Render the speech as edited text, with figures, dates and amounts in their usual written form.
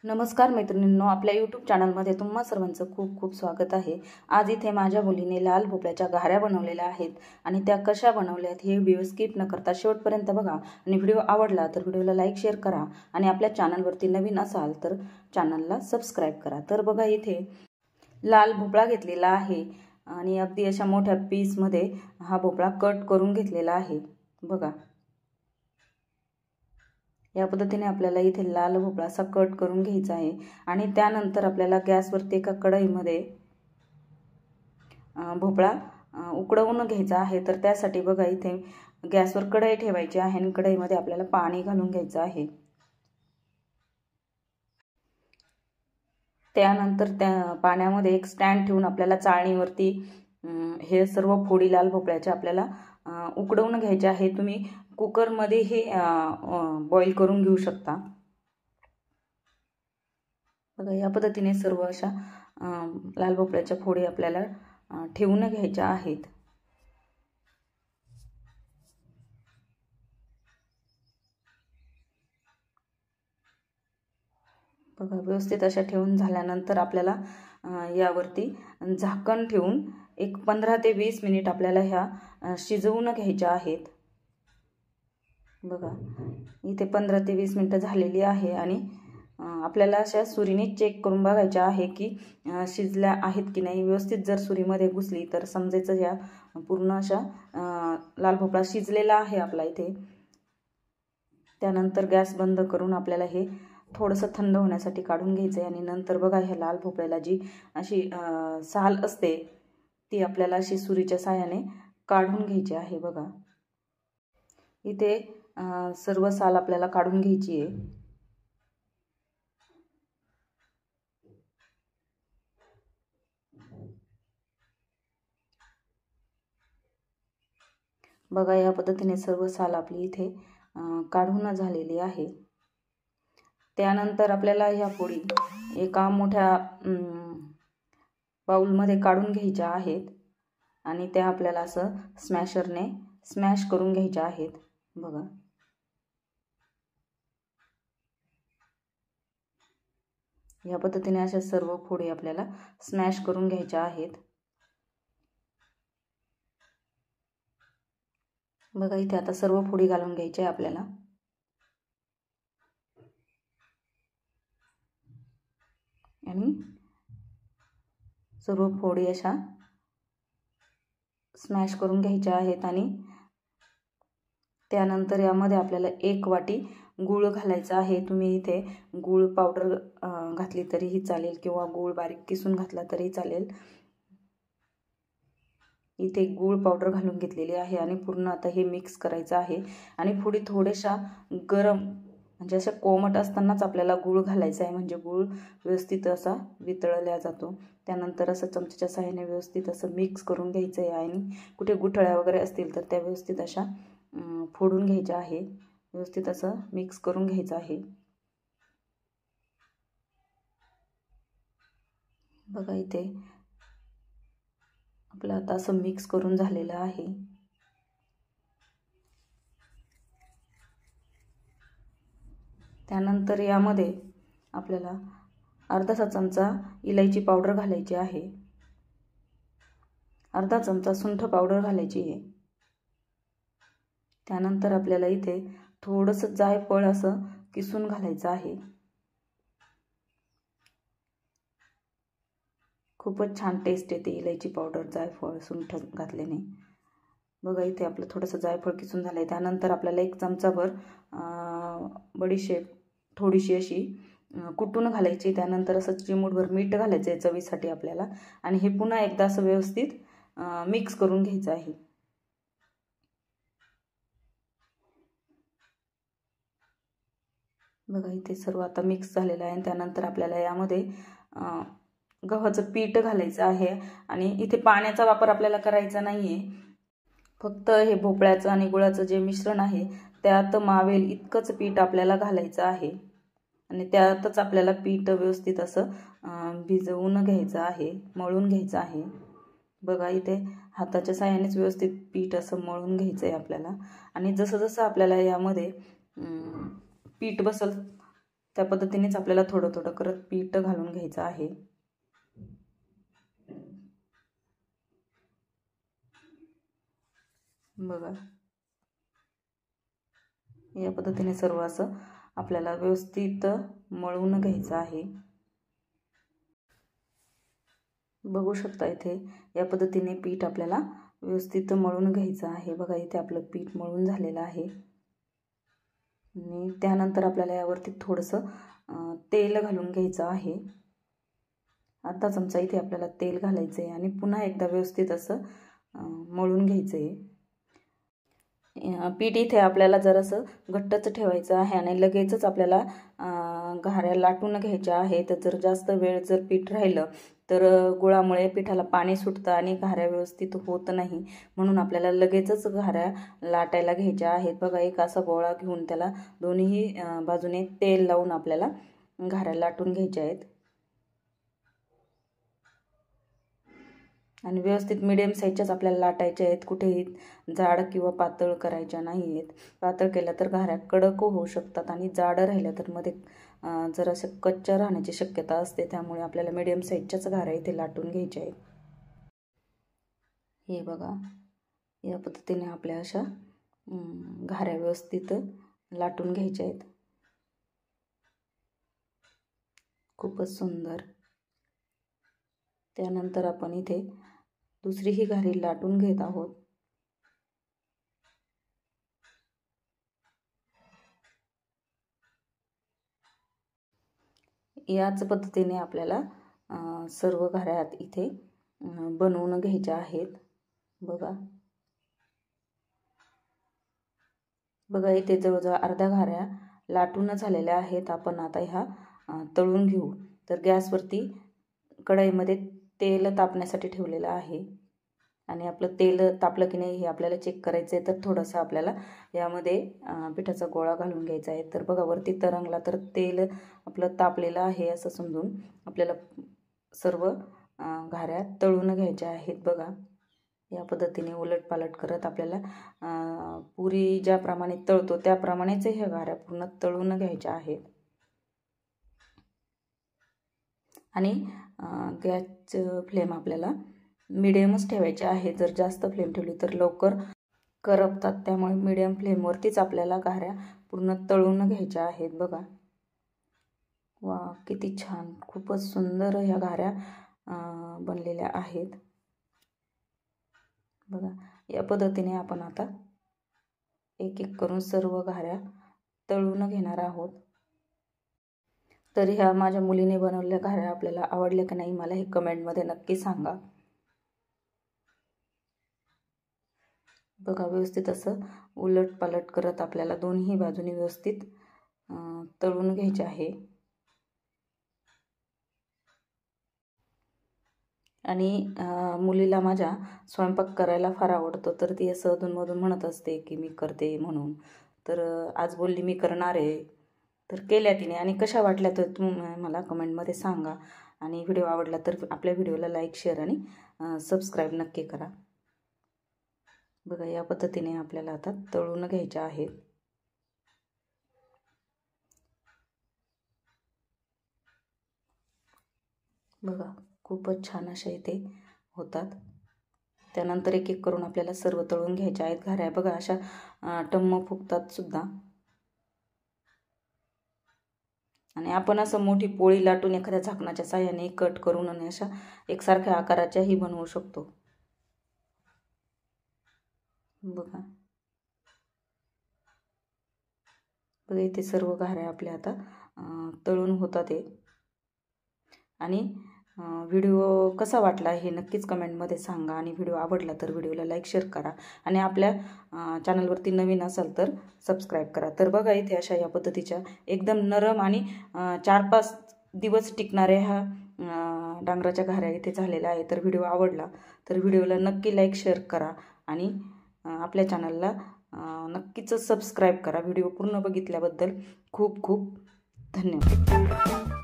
नमस्कार मैत्रिणींनो, आपल्या यूट्यूब चॅनलमध्ये तुम्हा सर्वांचं खूप खूप स्वागत आहे। आज इथे माझ्या मुलीने लाल भोपळ्याच्या घाऱ्या बनवलेल्या आहेत आणि त्या कशा बनवल्यात हे व्हिडिओ स्किप न करता शेवटपर्यंत बघा। आणि व्हिडिओ आवडला तर व्हिडिओला लाईक शेअर करा आणि आपल्या चॅनलवरती नवीन असाल तर चॅनलला सबस्क्राइब करा। तर बघा, इथे लाल भोपळा घेतलेला आहे आणि अगदी अशा मोठ्या पीसमध्ये हा भोपळा कट करून घेतलेला आहे। बघा, या पद्धतीने आपल्याला इथे लाल भोपळा असा कट करून घ्यायचा आहे आणि त्यानंतर आपल्याला गॅसवरती एका कढईमध्ये भोपळा उकडवून घ्यायचा आहे। तर त्यासाठी बघा, इथे गॅसवर कढई ठेवायची आहे आणि कढईमध्ये आपल्याला पाणी घालून घ्यायचं आहे। त्यानंतर त्या पाण्यामध्ये एक स्टँड ठेवून आपल्याला चाळणीवरती हे सर्व फोडी लाल भोपळ्याच्या आपल्याला उकडवून घ्यायचे आहे। तुम्ही कुकरमध्ये हे बॉईल करून घेऊ शकता। बघा, या पद्धतीने सर्व अशा लाल भोपळ्याच्या फोडी आपल्याला ठेवून घ्यायच्या आहेत। बघा, व्यवस्थित अशा ठेवून झाल्यानंतर आपल्याला यावरती झाकण ठेवून एक 15 ते 20 मिनिट आपल्याला ह्या शिजवून घ्यायच्या आहेत। बघा, इथे 15 ते 20 मिनिटं झालेली आहे आणि आपल्याला अशा सुरीने चेक करून बघायच्या आहे की शिजल्या आहेत की नाही। व्यवस्थित जर सुरीमध्ये घुसली तर समजायचं या पूर्ण अशा लाल भोपळा शिजलेला आहे आपला इथे। त्यानंतर गॅस बंद करून आपल्याला हे थोडंसं थंड होण्यासाठी काढून घ्यायचं आहे आणि नंतर बघा, ह्या लाल भोपळ्याला जी अशी साल असते ती आपल्याला अशी सुरीच्या साहाय्याने काढून घ्यायची आहे। बघा, इथे सर्व साल आपल्याला काढून घ्यायची आहे। बघा, या पद्धतीने सर्व साल आपली इथे काढून झालेली आहे। त्यानंतर आपल्याला ह्या फोडी एका मोठ्या बाउलमध्ये काढून घ्यायच्या आहेत आणि त्या आपल्याला असं स्मॅशरने स्मॅश करून घ्यायच्या आहेत। बघा, या पद्धतीने अशा सर्व फोडी आपल्याला स्मॅश करून घ्यायच्या आहेत। बघा, इथे आता सर्व फोडी घालून घ्यायच्या आहे आपल्याला आणि सर्व फोडी अशा स्मॅश करून घ्यायच्या आहेत। आणि त्यानंतर यामध्ये आपल्याला 1 वाटी गूळ घालायचा आहे। तुम्ही इथे गूळ पावडर घातली तरीही चालेल किंवा गूळ बारीक किसून घातला तरी चालेल। इथे गूळ पावडर घालून घेतलेली आहे आणि पूर्ण आता हे मिक्स करायचं आहे। आणि फोडी थोड्याशा गरम म्हणजे अशा कोमट असतानाच आपल्याला गूळ घालायचा आहे, म्हणजे गूळ व्यवस्थित असा वितळला जातो। त्यानंतर असं चमच्याच्या साहाय्याने व्यवस्थित असं मिक्स करून घ्यायचं आहे आणि कुठे गुठळ्या वगैरे असतील तर त्या व्यवस्थित अशा फोडून घ्यायच्या आहे। व्यवस्थित असं मिक्स करून घ्यायचं आहे। बघा, इथे आपलं आता असं मिक्स करून झालेलं आहे। त्यानंतर यामध्ये आपल्याला अर्धा चमचा इलायची पावडर घालायची आहे, अर्धा चमचा सुंठ पावडर घालायची आहे। त्यानंतर आपल्याला इथे थोडंसं जायफळ असं किसून घालायचं आहे। खूपच छान टेस्ट येते इलायची पावडर जायफळ सुंठ घातल्याने। बघा, इथे आपलं थोडंसं जायफळ किसून झालंय। त्यानंतर आपल्याला 1 चमचाभर बडीशेप थोडीशी अशी कुटून घालायची। त्यानंतर असं चिमूटभर मीठ घालायचं आहे चवीसाठी आपल्याला आणि हे पुन्हा एकदा असं व्यवस्थित मिक्स करून घ्यायचं आहे। बघा, इथे सर्व आता मिक्स झालेलं आहे। त्यानंतर आपल्याला यामध्ये गव्हाचं पीठ घालायचं आहे आणि इथे पाण्याचा वापर आपल्याला करायचा नाहीये, फक्त हे भोपळ्याचं आणि गुळाचं जे मिश्रण आहे त्यात मावेल इतकंच पीठ आपल्याला घालायचं आहे आणि त्यातच आपल्याला पीठ व्यवस्थित असं भिजवून घ्यायचं आहे, मळून घ्यायचं आहे। बघा, इथे हाताच्या साहाय्यानेच व्यवस्थित पीठ असं मळून घ्यायचं आहे आपल्याला। आणि जसं जसं आपल्याला यामध्ये पीठ बसल त्या पद्धतीनेच आपल्याला थोडं थोडं करत पीठ घालून घ्यायचं आहे। बघा या पद्धतीने सर्व असं आपल्याला व्यवस्थित मळून घ्यायचं आहे। बघू शकता इथे या पद्धतीने पीठ आपल्याला व्यवस्थित मळून घ्यायचं आहे। बघा इथे आपलं पीठ मळून झालेलं आहे आणि त्यानंतर आपल्याला यावरती थोडंसं तेल घालून घ्यायचं आहे। अर्धा चमचा इथे आपल्याला तेल घालायचं आहे आणि पुन्हा एकदा व्यवस्थित असं मळून घ्यायचं आहे। पीठ इथे आपल्याला जरासं घट्टच ठेवायचं आहे आणि लगेचच आपल्याला घाऱ्या लाटून घ्यायच्या आहेत। जर जास्त वेळ जर पीठ राहिलं तर गुळामुळे पिठाला पाणी सुटतं आणि घाऱ्या व्यवस्थित होत नाही, म्हणून आपल्याला लगेचच घाऱ्या लाटायला घ्यायच्या आहेत। बघा एक असा गोळा घेऊन त्याला दोन्ही बाजूने तेल लावून आपल्याला घाऱ्या लाटून घ्यायच्या आहेत आणि व्यवस्थित मीडियम साईजच्याच आपल्याला लाटायच्या आहेत। कुठेही जाड किंवा पातळ करायच्या नाही आहेत। पातळ केल्या तर घाऱ्या कडक होऊ शकतात आणि जाड राहिल्या तर मध्ये जरासं कच्च्या राहण्याची शक्यता असते, त्यामुळे आपल्याला मीडियम साईजच्याच घाऱ्या इथे लाटून घ्यायच्या आहेत। हे बघा या पद्धतीने आपल्या अशा घाऱ्या व्यवस्थित लाटून घ्यायच्या आहेत। खूपच सुंदर। त्यानंतर आपण इथे दुसरी ही घारी लाटून घेत आहोत। याच पद्धतीने आपल्याला सर्व घाऱ्या इथे बनवून घ्यायच्या आहेत। बघा बघा इथे जवळजवळ अर्ध्या घाऱ्या लाटून झालेल्या आहेत। आपण आता ह्या तळून घेऊ। तर गॅसवरती कढईमध्ये तेल तापण्यासाठी ठेवलेलं आहे आणि आपलं तेल तापलं की नाही हे आपल्याला चेक करायचं आहे। तर थोडंसं आपल्याला यामध्ये पिठाचा गोळा घालून घ्यायचा आहे। तर बघा वरती तरंगला तर तेल आपलं तापलेलं आहे असं समजून आपल्याला सर्व घाऱ्या तळून घ्यायच्या आहेत। बघा या पद्धतीने उलटपालट करत आपल्याला पुरी ज्याप्रमाणे तळतो त्याप्रमाणेच ह्या घाऱ्या पूर्ण तळून घ्यायच्या आहेत आणि गॅस फ्लेम आपल्याला मीडियमच ठेवायचे आहे। जर जास्त फ्लेम ठेवली तर लवकर करपतात, त्यामुळे मीडियम फ्लेमवरतीच आपल्याला घाऱ्या पूर्ण तळून घ्यायच्या आहेत। बघा वा किती छान, खूपच सुंदर ह्या घाऱ्या बनलेल्या आहेत। बघा या पद्धतीने आपण आता एक एक करून सर्व घाऱ्या तळून घेणार आहोत। तर ह्या माझ्या मुलीने बनवलेल्या घाऱ्या आपल्याला आवडल्या की नाही मला हे कमेंटमध्ये नक्की सांगा। बघा व्यवस्थित असं उलट पालट करत आपल्याला दोन्ही बाजूनी व्यवस्थित तळून घ्यायचे आहे आणि मुलीला माझ्या स्वयंपाक करायला फार आवडतो, तर ती असं अधूनमधून म्हणत असते की मी करते म्हणून। तर आज बोलली मी करणार आहे, तर केल्या तिने आणि कशा वाटल्या तर तुम्ही मला कमेंटमध्ये सांगा आणि व्हिडिओ आवडला तर आपल्या व्हिडिओला लाईक शेअर आणि सबस्क्राईब नक्की करा। बघा या पद्धतीने आपल्याला आता तळून घ्यायच्या आहेत। बघा खूपच छान अशा इथे होतात। त्यानंतर एक एक करून आपल्याला सर्व तळून घ्यायच्या आहेत घाऱ्या। बघा अशा टम्म फुगतात सुद्धा आणि आपण असं मोठी पोळी लाटून एखाद्या झाकणाच्या साहाय्याने कट करून आणि अशा एकसारख्या आकाराच्याही बनवू शकतो। बघा बघा इथे सर्व घाऱ्या आपल्या आता तळून होतात आणि व्हिडिओ कसा वाटला हे नक्कीच कमेंटमध्ये सांगा आणि व्हिडिओ आवडला तर व्हिडिओला लाईक शेअर करा आणि आपल्या चॅनलवरती नवीन असाल तर सबस्क्राईब करा। तर बघा इथे अशा या पद्धतीच्या एकदम नरम आणि 4-5 दिवस टिकणाऱ्या ह्या डांगराच्या घाऱ्या इथे झालेल्या आहेत। तर व्हिडिओ आवडला तर व्हिडिओला नक्की लाईक शेअर करा आणि आपल्या चॅनलला नक्कीच सबस्क्राईब करा। व्हिडिओ पूर्ण बघितल्याबद्दल खूप खूप धन्यवाद।